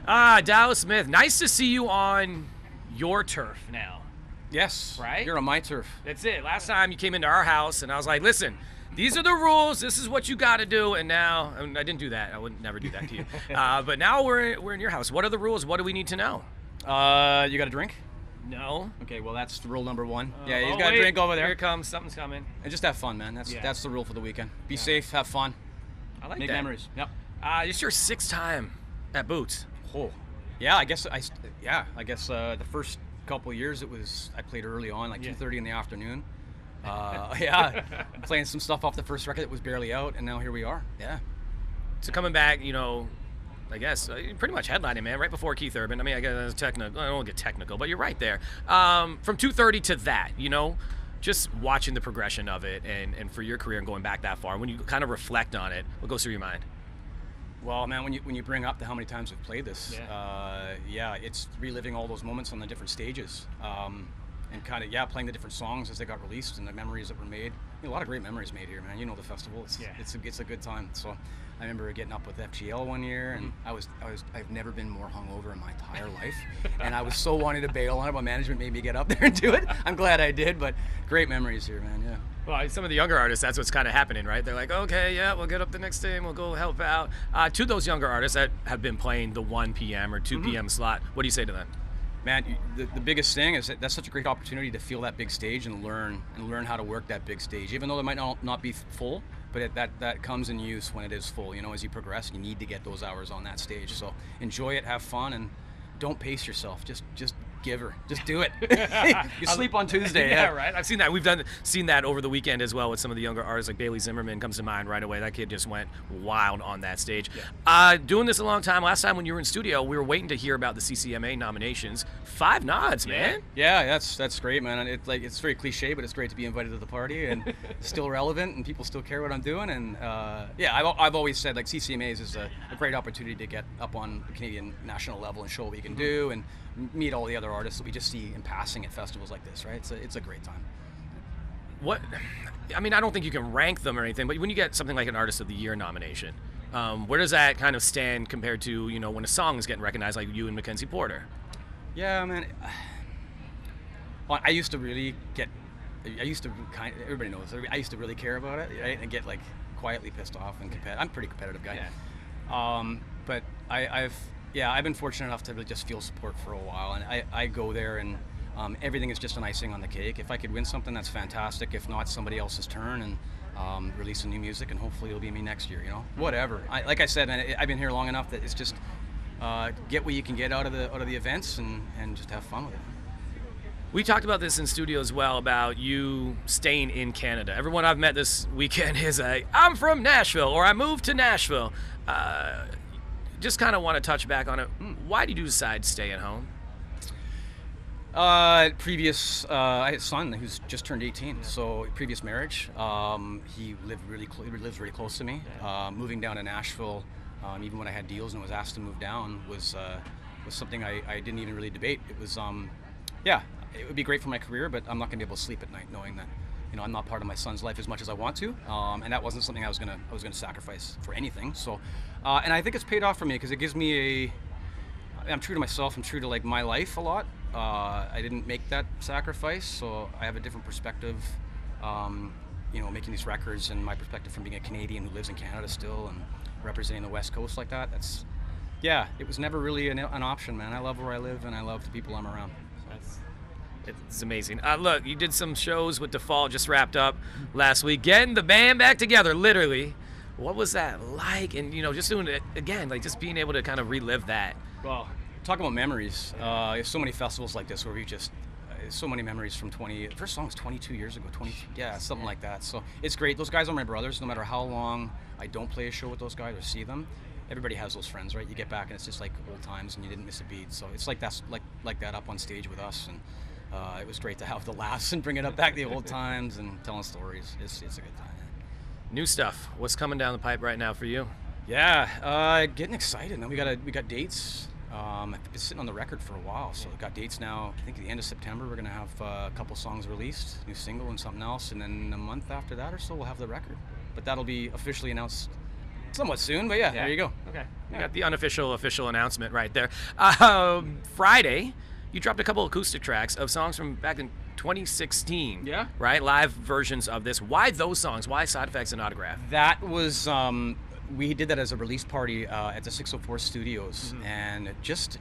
Dallas Smith, nice to see you on your turf now. Yes. Right? You're on my turf. That's it. Last time you came into our house, and I was like, listen, these are the rules. This is what you got to do. And now, I didn't do that. I would never do that to you. But now we're in your house. What are the rules? What do we need to know? You got a drink? No. Okay, well, that's rule number one. Yeah, Oh, you've got a drink over there. Here it comes. Something's coming. And just have fun, man. That's the rule for the weekend. Be safe, have fun, I like make that. memories. Yep. It's your sixth time at Boots. Oh. Yeah, I guess the first couple of years I played early on, like 2:30 in the afternoon. Playing some stuff off the first record that was barely out, and now here we are. Yeah. So coming back, I guess pretty much headlining, man, right before Keith Urban. I mean, I guess technical. I don't want to get technical, but you're right there. From 2:30 to that, just watching the progression of it, and for your career and going back that far, when you kind of reflect on it, what goes through your mind? Well, man, when you bring up how many times we've played this, it's reliving all those moments on the different stages, and kind of playing the different songs as they got released and the memories that were made. A lot of great memories made here, man. You know the festival. It's a good time. So I remember getting up with FGL one year, and I've never been more hungover in my entire life, and I was so wanting to bail on it, but management made me get up there and do it. I'm glad I did, but great memories here, man. Yeah. Well, some of the younger artists, that's what's kind of happening, right? They're like, okay, yeah, we'll get up the next day and we'll go help out. To those younger artists that have been playing the 1 p.m. or 2 p.m. slot, what do you say to them? Man, the biggest thing is that's such a great opportunity to feel that big stage and learn how to work that big stage, even though it might not be full, but that comes in use when it is full. As you progress, you need to get those hours on that stage. So enjoy it, have fun, and don't pace yourself. Just give her. Just do it. You sleep on Tuesday. Yeah, right. I've seen that. We've seen that over the weekend as well with some of the younger artists, like Bailey Zimmerman comes to mind right away. That kid just went wild on that stage. Yeah. Doing this a long time. Last time when you were in studio, we were waiting to hear about the CCMA nominations. 5 nods, man. Yeah, that's great, man. It's very cliche, but it's great to be invited to the party and still relevant, and people still care what I'm doing. And I've always said like CCMAs is a great opportunity to get up on the Canadian national level and show what you can do and meet all the other artists that we just see in passing at festivals like this, right? It's a great time. I don't think you can rank them or anything, but when you get something like an Artist of the Year nomination, where does that kind of stand compared to, when a song is getting recognized like you and Mackenzie Porter? Yeah, man. I used to really everybody knows, I used to really care about it, right? And get like quietly pissed off and competitive. I'm a pretty competitive guy. Yeah. But I've been fortunate enough to really just feel support for a while, and I go there and everything is just an icing on the cake. If I could win something, that's fantastic. If not, somebody else's turn, and release some new music, and hopefully it'll be me next year. Whatever. Like I said, man, I've been here long enough that it's just get what you can get out of the events, and just have fun with it. We talked about this in studio as well, about you staying in Canada. Everyone I've met this weekend is I'm from Nashville, or I moved to Nashville. Just kind of want to touch back on it. Why did you decide to stay at home? I had a son who's just turned 18, so previous marriage. He lives really close to me. Moving down to Nashville, even when I had deals and was asked to move down, was something I didn't even really debate. It was, it would be great for my career, but I'm not going to be able to sleep at night knowing that, I'm not part of my son's life as much as I want to, and that wasn't something I was gonna sacrifice for anything. So, and I think it's paid off for me because it gives me I'm true to myself. I'm true to like my life a lot. I didn't make that sacrifice, so I have a different perspective. Making these records and my perspective from being a Canadian who lives in Canada still and representing the West Coast like that. It was never really an option, man. I love where I live and I love the people I'm around. So. It's amazing. Look, you did some shows with Default, just wrapped up last week, getting the band back together, literally. What was that like? And, just doing it again, like just being able to kind of relive that. Well, talk about memories. There's so many festivals like this where we just, so many memories from first song was 22 years ago, something like that. So it's great. Those guys are my brothers. No matter how long I don't play a show with those guys or see them, everybody has those friends, right? You get back and it's just like old times and you didn't miss a beat. So it's like that's like that up on stage with us. And it was great to have the laughs and bring it up back to the old times and telling stories. It's a good time. New stuff. What's coming down the pipe right now for you? Yeah, getting excited. Now we got dates. I've been sitting on the record for a while, so we've got dates now. I think at the end of September we're gonna have a couple songs released, new single and something else, and then a month after that or so we'll have the record. But that'll be officially announced Somewhat soon, but yeah, there you go. Okay. You got the unofficial official announcement right there. Friday, you dropped a couple acoustic tracks of songs from back in 2016. Yeah. Right? Live versions of this. Why those songs? Why Side Effects and Autograph? That was we did that as a release party at the 604 Studios, and it just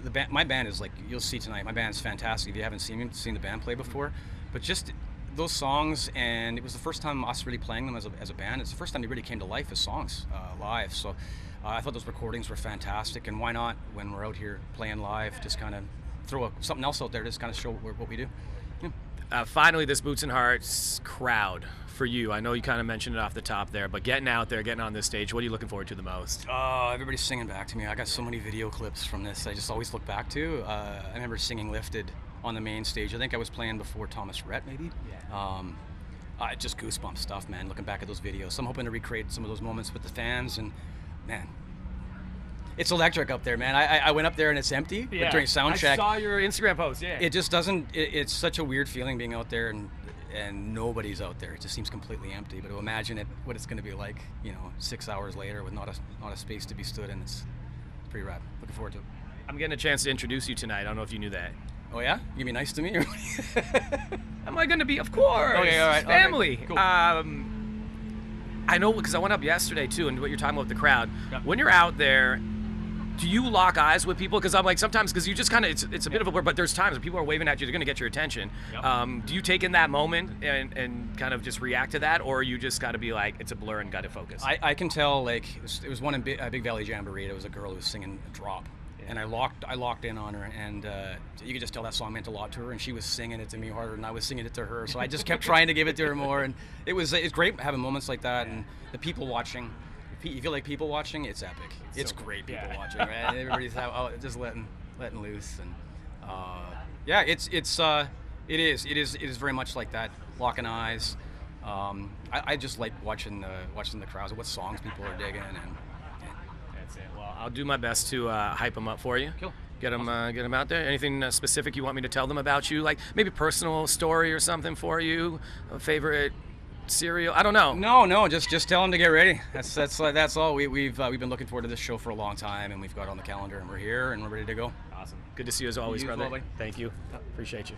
the band. My band is like you'll see tonight. My band's fantastic. If you haven't seen the band play before, but just those songs, and it was the first time us really playing them as a band. It's the first time they really came to life as songs live. So I thought those recordings were fantastic, and why not when we're out here playing live, just kind of throw something else out there, just kind of show what we do. Yeah. Finally, this Boots and Hearts crowd for you. I know you kind of mentioned it off the top there, but getting out there, getting on this stage, what are you looking forward to the most? Everybody's singing back to me. I got so many video clips from this I just always look back to. I remember singing Lifted on the main stage. I think I was playing before Thomas Rhett, maybe. Yeah. Just goosebump stuff, man, looking back at those videos. So I'm hoping to recreate some of those moments with the fans, and man, it's electric up there, man. I went up there and it's empty during sound check. I saw your Instagram post, yeah. It just doesn't, it's such a weird feeling being out there and nobody's out there. It just seems completely empty. But to imagine what it's going to be like, 6 hours later with not a space to be stood in, it's pretty rad. Looking forward to it. I'm getting a chance to introduce you tonight. I don't know if you knew that. Oh yeah? You gonna be nice to me? Am I going to be? Of course. Okay, all right. Family. Okay, cool. I know because I went up yesterday too, and what you're talking about with the crowd. Yeah. When you're out there, do you lock eyes with people? Because I'm like sometimes because you just kind of it's a bit of a blur, but there's times when people are waving at you, they're going to get your attention. Yep. Do you take in that moment and kind of just react to that, or you just got to be like it's a blur and got to focus? I can tell, like it was one in Big Valley Jamboree. There was a girl who was singing a drop. And I locked in on her, and you could just tell that song meant a lot to her, and she was singing it to me harder than I was singing it to her. So I just kept trying to give it to her more, and it's great having moments like that, and the people watching. If you feel like people watching, it's epic. It's so great people watching, right? And everybody's just letting loose, and it is very much like that, locking eyes. I just like watching the crowds, what songs people are digging, and. That's it. Well, I'll do my best to hype them up for you. Cool. Get them out there. Anything specific you want me to tell them about you? Like maybe personal story or something for you? A favorite cereal? I don't know. No. Just tell them to get ready. That's all. We've been looking forward to this show for a long time, and we've got it on the calendar, and we're here, and we're ready to go. Awesome. Good to see you as always, You as brother. well, buddy. Thank you. Appreciate you.